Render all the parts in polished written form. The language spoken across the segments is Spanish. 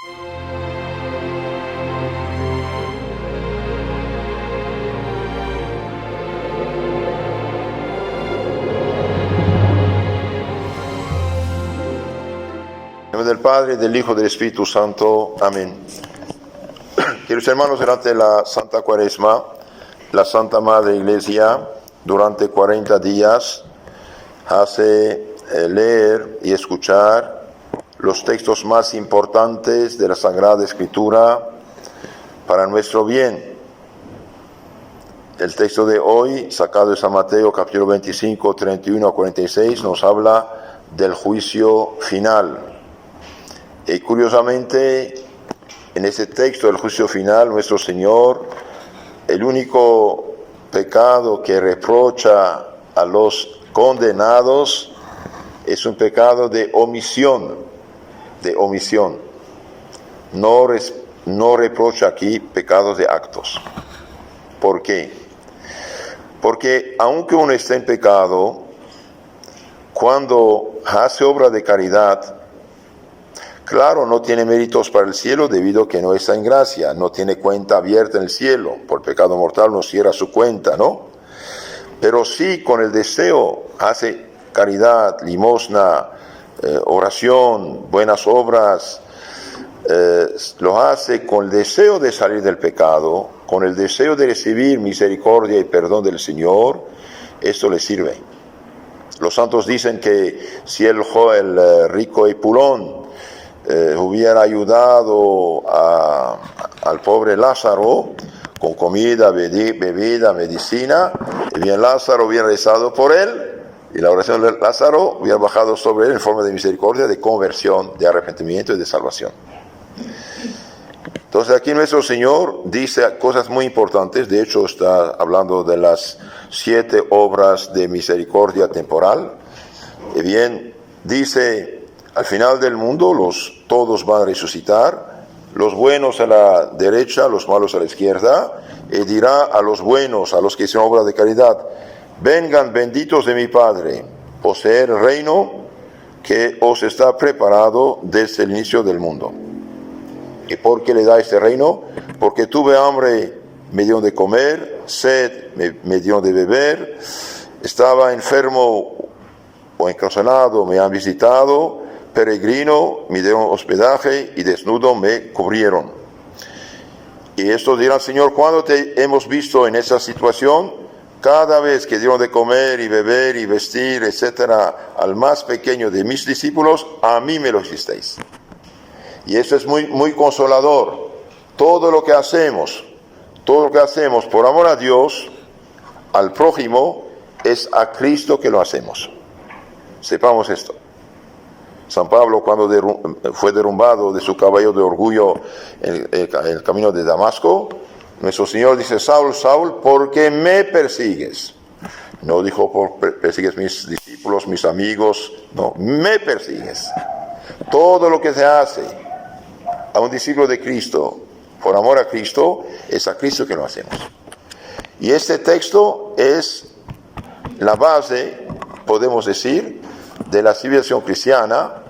En nombre del Padre, del Hijo y del Espíritu Santo. Amén. Queridos hermanos, durante la Santa Cuaresma, la Santa Madre Iglesia, durante 40 días, hace leer y escuchar los textos más importantes de la Sagrada Escritura para nuestro bien. El texto de hoy, sacado de San Mateo, capítulo 25, 31 a 46, nos habla del juicio final. Y curiosamente, en este texto del juicio final, nuestro Señor, el único pecado que reprocha a los condenados es un pecado de omisión. No reprocha aquí pecados de actos. ¿Por qué? Porque aunque uno esté en pecado, cuando hace obra de caridad, claro, no tiene méritos para el cielo debido a que no está en gracia, no tiene cuenta abierta en el cielo. Por pecado mortal no cierra su cuenta, ¿no? Pero sí con el deseo hace caridad, limosna, oración, buenas obras, lo hace con el deseo de salir del pecado, con el deseo de recibir misericordia y perdón del Señor. Esto le sirve. Los santos dicen que si el rico Epulón hubiera ayudado al pobre Lázaro con comida, bebida, medicina, y bien Lázaro hubiera rezado por él, y la oración de Lázaro hubiera bajado sobre él en forma de misericordia, de conversión, de arrepentimiento y de salvación. Entonces aquí nuestro Señor dice cosas muy importantes. De hecho está hablando de las 7 obras de misericordia temporal. Y bien, dice: al final del mundo todos van a resucitar, los buenos a la derecha, los malos a la izquierda, y dirá a los buenos, a los que hicieron obra de caridad: vengan benditos de mi Padre, poseer el reino que os está preparado desde el inicio del mundo. ¿Y por qué le da este reino? Porque tuve hambre, me dieron de comer, sed, me dieron de beber, estaba enfermo o encarcelado, me han visitado, peregrino, me dieron hospedaje, y desnudo me cubrieron. Y esto dirá: Señor, ¿cuándo te hemos visto en esa situación? Cada vez que dieron de comer y beber y vestir, etcétera, al más pequeño de mis discípulos, a mí me lo hicisteis. Y esto es muy, muy consolador. Todo lo que hacemos por amor a Dios, al prójimo, es a Cristo que lo hacemos. Sepamos esto. San Pablo, cuando fue derrumbado de su caballo de orgullo en el camino de Damasco, nuestro Señor dice: Saúl, Saúl, ¿por qué me persigues? No dijo: persigues mis discípulos, mis amigos. No, me persigues. Todo lo que se hace a un discípulo de Cristo, por amor a Cristo, es a Cristo que lo hacemos. Y este texto es la base, podemos decir, de la civilización cristiana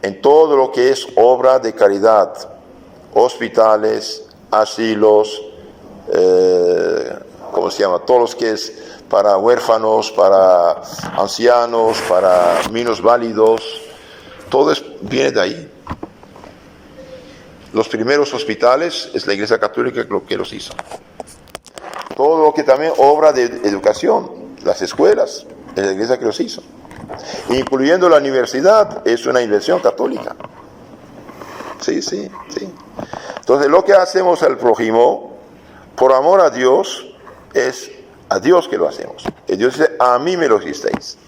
en todo lo que es obra de caridad: hospitales, asilos, todos los que es para huérfanos, para ancianos, para minusválidos, todo viene de ahí. Los primeros hospitales es la Iglesia Católica que los hizo. Todo lo que también obra de educación, las escuelas, es la Iglesia que los hizo. Incluyendo la universidad, es una invención católica. Sí. Entonces, lo que hacemos al prójimo, por amor a Dios, es a Dios que lo hacemos. Y Dios dice: a mí me lo hicisteis.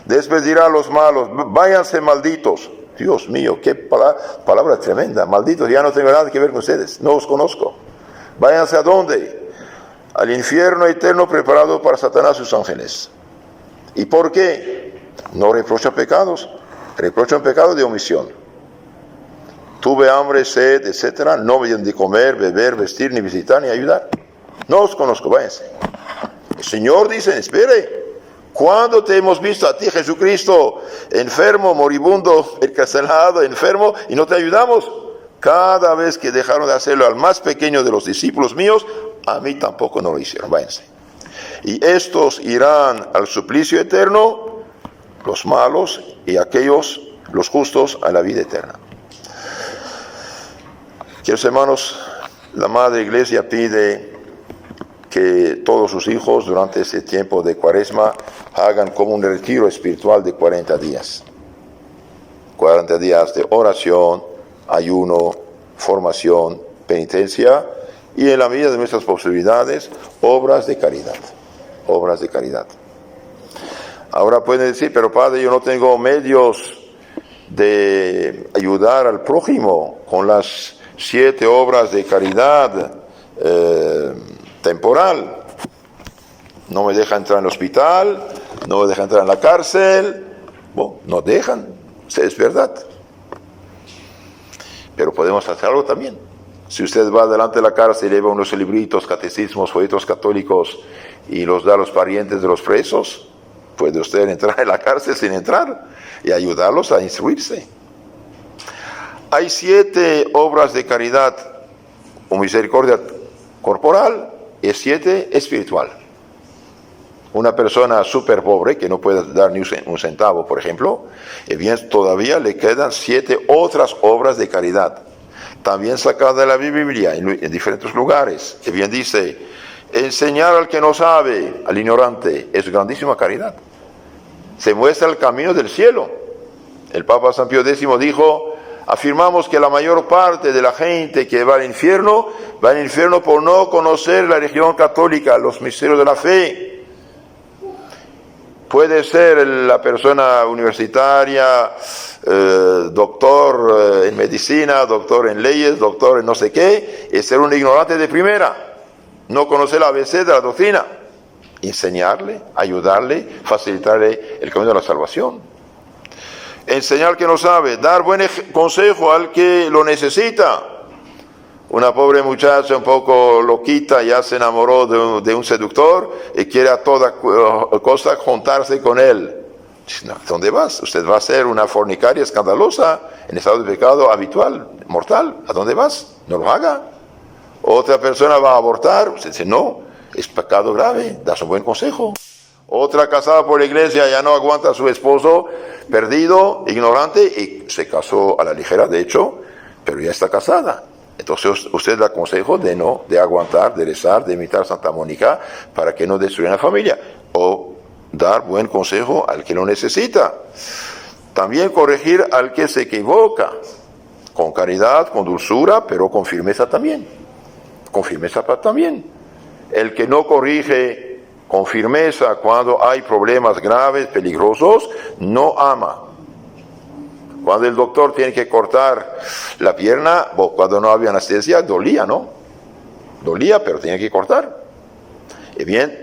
Después dirá a los malos: váyanse malditos. Dios mío, qué palabra tremenda. Malditos, ya no tengo nada que ver con ustedes, no os conozco. Váyanse ¿a dónde? Al infierno eterno preparado para Satanás y sus ángeles. ¿Y por qué? No reprocha pecados, reprocha un pecado de omisión. Tuve hambre, sed, etcétera, no me dieron de comer, beber, vestir, ni visitar, ni ayudar. No os conozco, váyanse. El Señor dice: espere. ¿Cuándo te hemos visto a ti, Jesucristo, enfermo, moribundo, encarcelado, enfermo, y no te ayudamos? cada vez que dejaron de hacerlo al más pequeño de los discípulos míos, a mí tampoco no lo hicieron. Váyanse. Y estos irán al suplicio eterno, los malos, y aquellos, los justos, a la vida eterna. Queridos hermanos, la Madre Iglesia pide que todos sus hijos durante este tiempo de Cuaresma hagan como un retiro espiritual de 40 días. 40 días de oración, ayuno, formación, penitencia y, en la medida de nuestras posibilidades, obras de caridad. Obras de caridad. Ahora pueden decir, pero Padre, yo no tengo medios de ayudar al prójimo con las 7 obras de caridad temporal. No me dejan entrar en el hospital, no me dejan entrar en la cárcel. Bueno, no dejan, es verdad. Pero podemos hacer algo también. Si usted va delante de la cárcel y lleva unos libritos, catecismos, folletos católicos y los da a los parientes de los presos, puede usted entrar en la cárcel sin entrar y ayudarlos a instruirse. Hay 7 obras de caridad o misericordia corporal y 7 espiritual. Una persona súper pobre que no puede dar ni un centavo, por ejemplo, bien, todavía le quedan 7 otras obras de caridad, también sacadas de la Biblia en diferentes lugares. Que bien dice, enseñar al que no sabe, al ignorante, es grandísima caridad. Se muestra el camino del cielo. El Papa San Pío X dijo, afirmamos que la mayor parte de la gente que va al infierno por no conocer la religión católica, los misterios de la fe. Puede ser la persona universitaria, doctor en medicina, doctor en leyes, doctor en no sé qué, y ser un ignorante de primera, no conocer la ABC de la doctrina. Enseñarle, ayudarle, facilitarle el camino de la salvación. Enseñar al que no sabe, dar buen consejo al que lo necesita. Una pobre muchacha un poco loquita ya se enamoró de un seductor y quiere a toda costa juntarse con él. ¿Dónde vas? Usted va a ser una fornicaria escandalosa en estado de pecado habitual, mortal. ¿A dónde vas? No lo haga. Otra persona va a abortar. Usted dice, no, es pecado grave, das un buen consejo. Otra casada por la iglesia ya no aguanta a su esposo, perdido, ignorante, y se casó a la ligera, de hecho, pero ya está casada. Entonces usted le aconsejo de aguantar, de rezar, de imitar a Santa Mónica para que no destruya la familia. O dar buen consejo al que lo necesita. También corregir al que se equivoca, con caridad, con dulzura, pero con firmeza también. Con firmeza también. El que no corrige con firmeza cuando hay problemas graves, peligrosos, no ama. Cuando el doctor tiene que cortar la pierna, cuando no había anestesia, dolía, ¿no? Dolía, pero tiene que cortar. Y bien,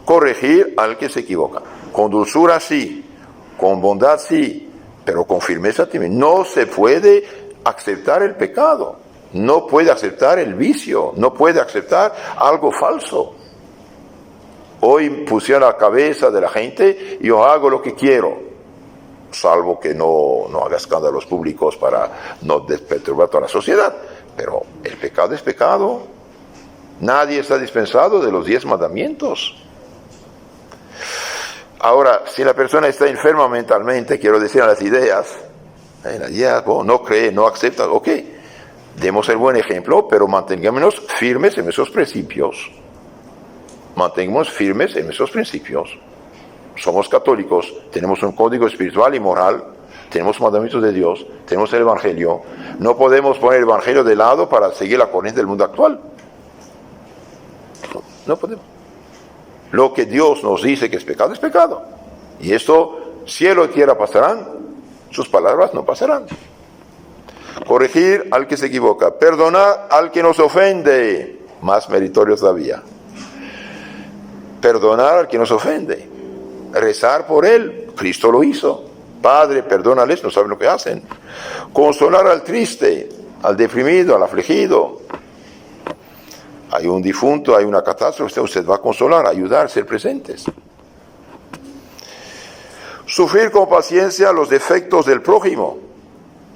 corregir al que se equivoca. Con dulzura sí, con bondad sí, pero con firmeza también. No se puede aceptar el pecado, no puede aceptar el vicio, no puede aceptar algo falso. Hoy pusieron la cabeza de la gente y yo hago lo que quiero. Salvo que no haga escándalos públicos para no perturbar toda la sociedad. Pero el pecado es pecado. Nadie está dispensado de los 10 mandamientos. Ahora, si la persona está enferma mentalmente, quiero decir, en las ideas, no cree, no acepta, ok, demos el buen ejemplo, pero mantengámonos firmes en esos principios. Mantengámonos firmes en esos principios. Somos católicos, tenemos un código espiritual y moral, tenemos mandamientos de Dios, tenemos el Evangelio. No podemos poner el Evangelio de lado para seguir la corriente del mundo actual. No podemos. Lo que Dios nos dice que es pecado. Y esto, cielo y tierra pasarán, sus palabras no pasarán. Corregir al que se equivoca, perdonar al que nos ofende, más meritorio todavía. Perdonar al que nos ofende. Rezar por él, Cristo lo hizo. Padre, perdónales, no saben lo que hacen. Consolar al triste, al deprimido, al afligido. Hay un difunto, hay una catástrofe, usted va a consolar, ayudar, ser presentes. Sufrir con paciencia los defectos del prójimo.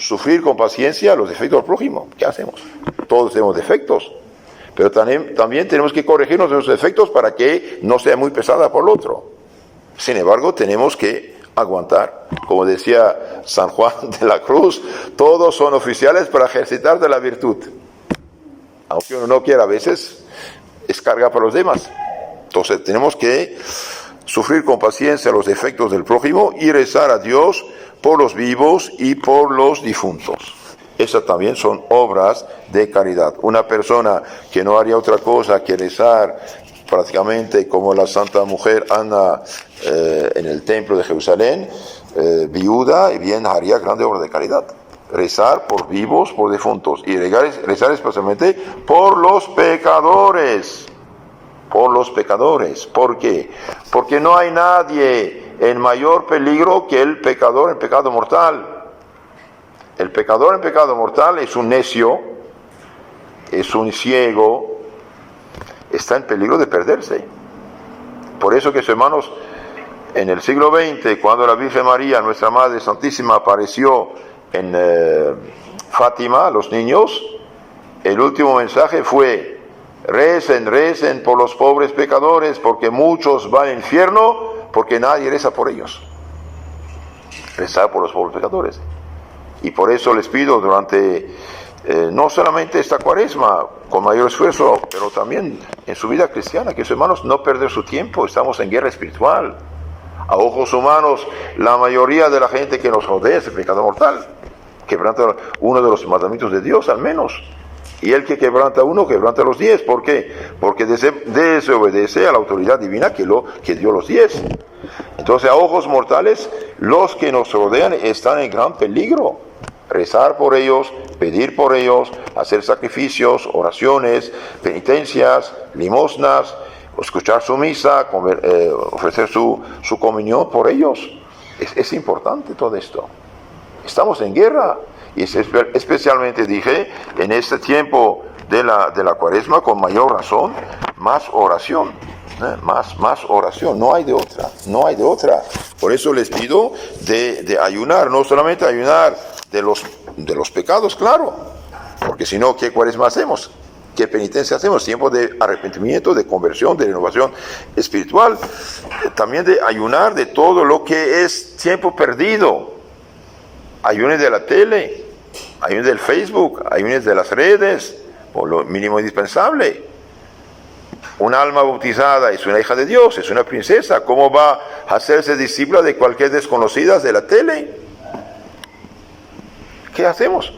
sufrir con paciencia los defectos del prójimo. ¿Qué hacemos? Todos tenemos defectos, pero también tenemos que corregirnos de los defectos para que no sea muy pesada por el otro. Sin embargo, tenemos que aguantar. Como decía San Juan de la Cruz, todos son oficiales para ejercitar de la virtud. Aunque uno no quiera, a veces es carga para los demás. Entonces tenemos que sufrir con paciencia los defectos del prójimo y rezar a Dios por los vivos y por los difuntos. Esas también son obras de caridad. Una persona que no haría otra cosa que rezar, prácticamente como la Santa Mujer Ana en el Templo de Jerusalén, viuda, y bien haría grande obra de caridad. Rezar por vivos, por difuntos, y rezar especialmente por los pecadores. Por los pecadores. ¿Por qué? Porque no hay nadie en mayor peligro que el pecador en pecado mortal. El pecador en pecado mortal es un necio, es un ciego, está en peligro de perderse. Por eso que, hermanos, en el siglo XX, cuando la Virgen María, nuestra Madre Santísima, apareció en Fátima a los niños, el último mensaje fue: recen, recen por los pobres pecadores, porque muchos van al infierno, porque nadie reza por ellos. Rezar por los pobres pecadores. Y por eso les pido durante no solamente esta Cuaresma, con mayor esfuerzo, pero también en su vida cristiana, que sus hermanos no perder su tiempo. Estamos en guerra espiritual. A ojos humanos, la mayoría de la gente que nos rodea es el pecado mortal. Quebranta uno de los mandamientos de Dios, al menos. Y el que quebranta uno, quebranta los 10. ¿Por qué? Porque desobedece a la autoridad divina que dio los 10. Entonces, a ojos mortales, los que nos rodean están en gran peligro. Rezar por ellos, pedir por ellos, hacer sacrificios, oraciones, penitencias, limosnas, escuchar su misa, ofrecer su comunión por ellos. Es importante todo esto. Estamos en guerra. Y especialmente, dije, en este tiempo de la Cuaresma, con mayor razón, más oración. Más oración, no hay de otra. Por eso les pido de ayunar, no solamente ayunar de los pecados, claro, porque si no, ¿qué Cuaresma hacemos? ¿Qué penitencia hacemos? Tiempo de arrepentimiento, de conversión, de renovación espiritual. También de ayunar de todo lo que es tiempo perdido. Ayunes de la tele, ayunes del Facebook, ayunes de las redes, por lo mínimo indispensable. Un alma bautizada es una hija de Dios, es una princesa. ¿Cómo va a hacerse discípula de cualquier desconocida de la tele? ¿Qué hacemos?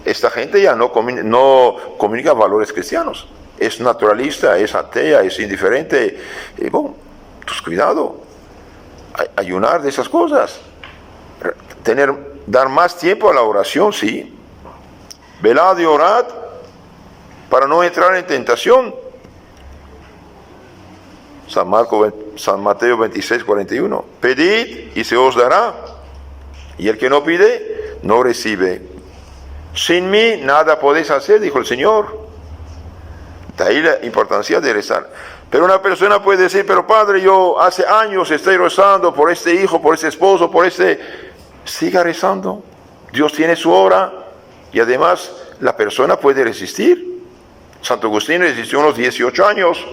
Esta gente ya no comunica valores cristianos. Es naturalista, es atea, es indiferente. Bueno, pues cuidado. Ayunar de esas cosas. Dar más tiempo a la oración, sí. Velad y orad para no entrar en tentación. San Mateo 26, 41. Pedid y se os dará. Y el que no pide, no recibe. Sin mí nada podéis hacer, dijo el Señor. De ahí la importancia de rezar. Pero una persona puede decir: pero padre, yo hace años estoy rezando por este hijo, por este esposo, por este... Siga rezando. Dios tiene su hora. Y además la persona puede resistir. Santo Agustín resistió unos 18 años.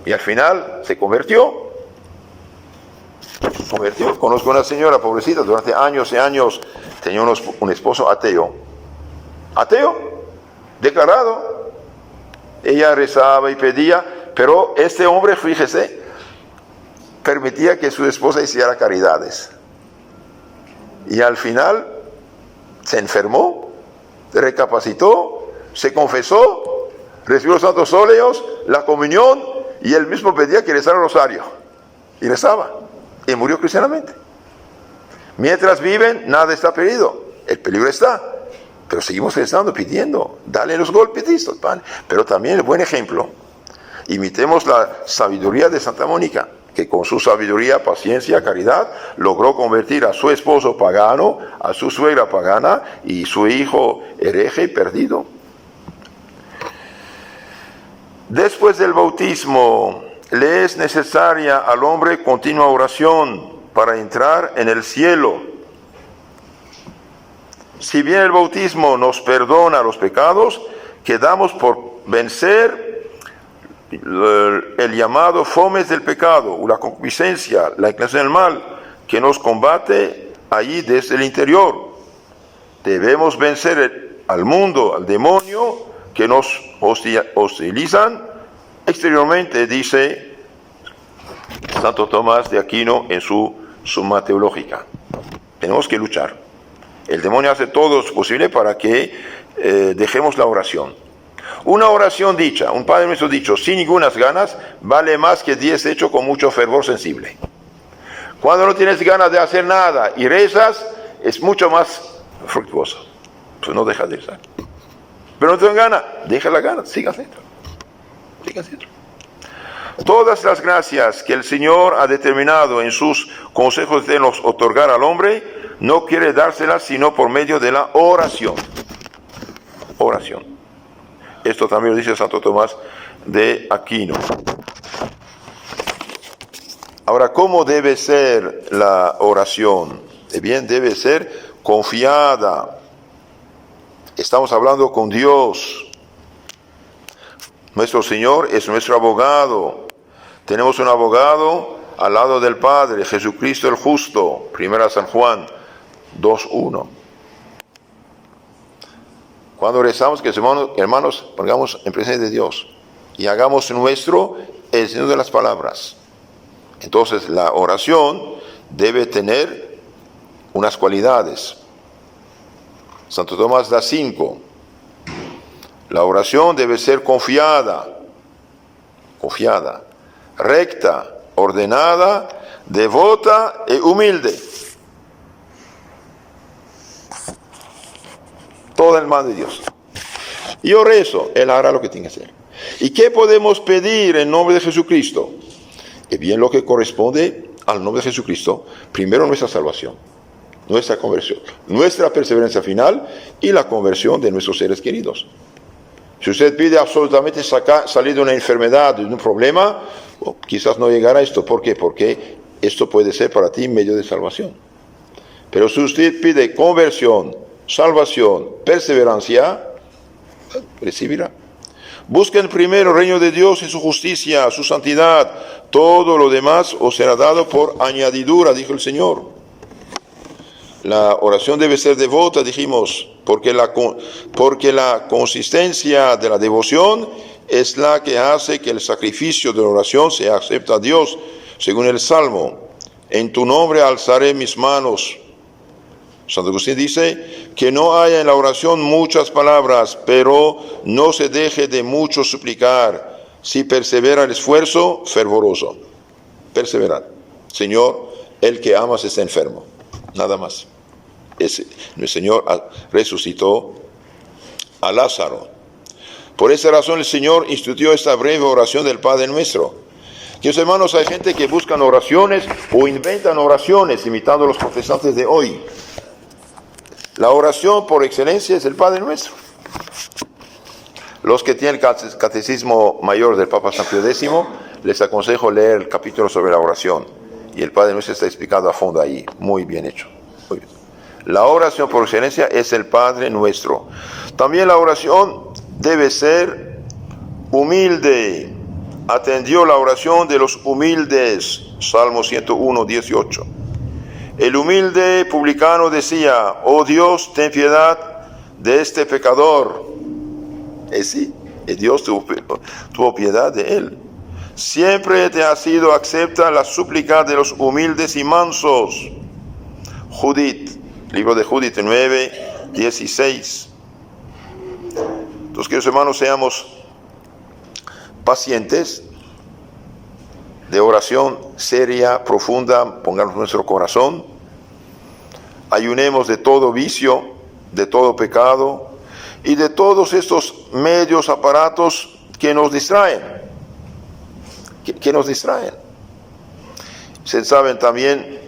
Y al final se convirtió. Conozco una señora pobrecita, durante años y años tenía un esposo ateo. Ateo, declarado. Ella rezaba y pedía, pero este hombre, fíjese, permitía que su esposa hiciera caridades. Y al final se enfermó, recapacitó, se confesó, recibió los santos óleos, la comunión, y él mismo pedía que rezara el rosario. Y rezaba. Y murió cristianamente. Mientras viven, nada está perdido. El peligro está. Pero seguimos rezando, pidiendo. Dale los golpecitos, pan. Pero también el buen ejemplo. Imitemos la sabiduría de Santa Mónica, que con su sabiduría, paciencia, caridad, logró convertir a su esposo pagano, a su suegra pagana y su hijo hereje y perdido. Después del bautismo, le es necesaria al hombre continua oración para entrar en el cielo. Si bien el bautismo nos perdona los pecados, quedamos por vencer el llamado fomes del pecado, o la concupiscencia, la inclinación del mal, que nos combate allí desde el interior. Debemos vencer al mundo, al demonio, que nos hostilizan exteriormente, dice Santo Tomás de Aquino en su Summa Teológica. Tenemos que luchar. El demonio hace todo lo posible para que dejemos la oración. Una oración dicha, un Padre Nuestro dicho, sin ninguna ganas, vale más que 10 hechos con mucho fervor sensible. Cuando no tienes ganas de hacer nada y rezas, es mucho más fructuoso. Pues no deja de rezar. Pero no tengo ganas, deja la gana, siga haciendo. Siga haciendo. Todas las gracias que el Señor ha determinado en sus consejos de nos otorgar al hombre, no quiere dárselas sino por medio de la oración. Oración. Esto también lo dice Santo Tomás de Aquino. Ahora, ¿cómo debe ser la oración? Bien, debe ser confiada. Estamos hablando con Dios. Nuestro Señor es nuestro abogado. Tenemos un abogado al lado del Padre, Jesucristo el justo. 1 San Juan 2:1. Cuando rezamos, que hermanos, pongamos en presencia de Dios y hagamos nuestro el sentido de las palabras. Entonces, la oración debe tener unas cualidades. Santo Tomás da 5. La oración debe ser confiada, recta, ordenada, devota y humilde. Todo el mal de Dios. Yo rezo, Él hará lo que tiene que hacer. ¿Y qué podemos pedir en nombre de Jesucristo? Y bien, lo que corresponde al nombre de Jesucristo, primero nuestra salvación, nuestra conversión, nuestra perseverancia final y la conversión de nuestros seres queridos. Si usted pide absolutamente salir de una enfermedad, de un problema, quizás no llegará a esto. ¿Por qué? Porque esto puede ser para ti medio de salvación. Pero si usted pide conversión, salvación, perseverancia, recibirá. Busquen primero el reino de Dios y su justicia, su santidad. Todo lo demás os será dado por añadidura, dijo el Señor. La oración debe ser devota, dijimos, porque la consistencia de la devoción es la que hace que el sacrificio de la oración se acepte a Dios, según el Salmo. En tu nombre alzaré mis manos. Santo Agustín dice que no haya en la oración muchas palabras, pero no se deje de mucho suplicar, si persevera el esfuerzo fervoroso. Perseverar. Señor, el que amas está enfermo. Nada más. El Señor resucitó a Lázaro. Por esa razón el Señor instituyó esta breve oración del Padre Nuestro. Queridos hermanos, hay gente que buscan oraciones o inventan oraciones imitando a los protestantes de hoy. La oración por excelencia es el Padre Nuestro. Los que tienen el catecismo mayor del Papa San Pío X, les aconsejo leer el capítulo sobre la oración. Y el Padre Nuestro está explicado a fondo ahí. Muy bien hecho. Muy bien. La oración por excelencia es el Padre Nuestro. También la oración debe ser humilde. Atendió la oración de los humildes. Salmo 101, 18. El humilde publicano decía: oh Dios, ten piedad de este pecador. Sí, Dios tuvo piedad de él. Siempre te ha sido acepta la súplica de los humildes y mansos. Judith, libro de Judith 9, 16. Entonces, queridos hermanos, seamos pacientes, de oración seria, profunda, pongamos nuestro corazón, ayunemos de todo vicio, de todo pecado y de todos estos medios, aparatos que nos distraen, que nos distraen. Ustedes saben también,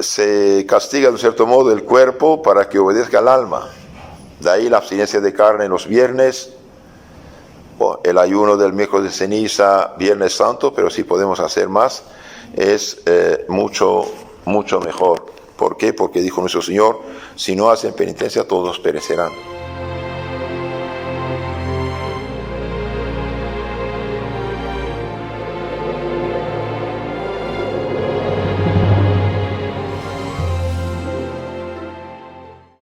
se castiga de un cierto modo el cuerpo para que obedezca al alma. De ahí la abstinencia de carne en los viernes, el ayuno del miércoles de ceniza, Viernes Santo, pero si podemos hacer más, es mucho mejor. ¿Por qué? Porque dijo nuestro Señor, si no hacen penitencia todos perecerán.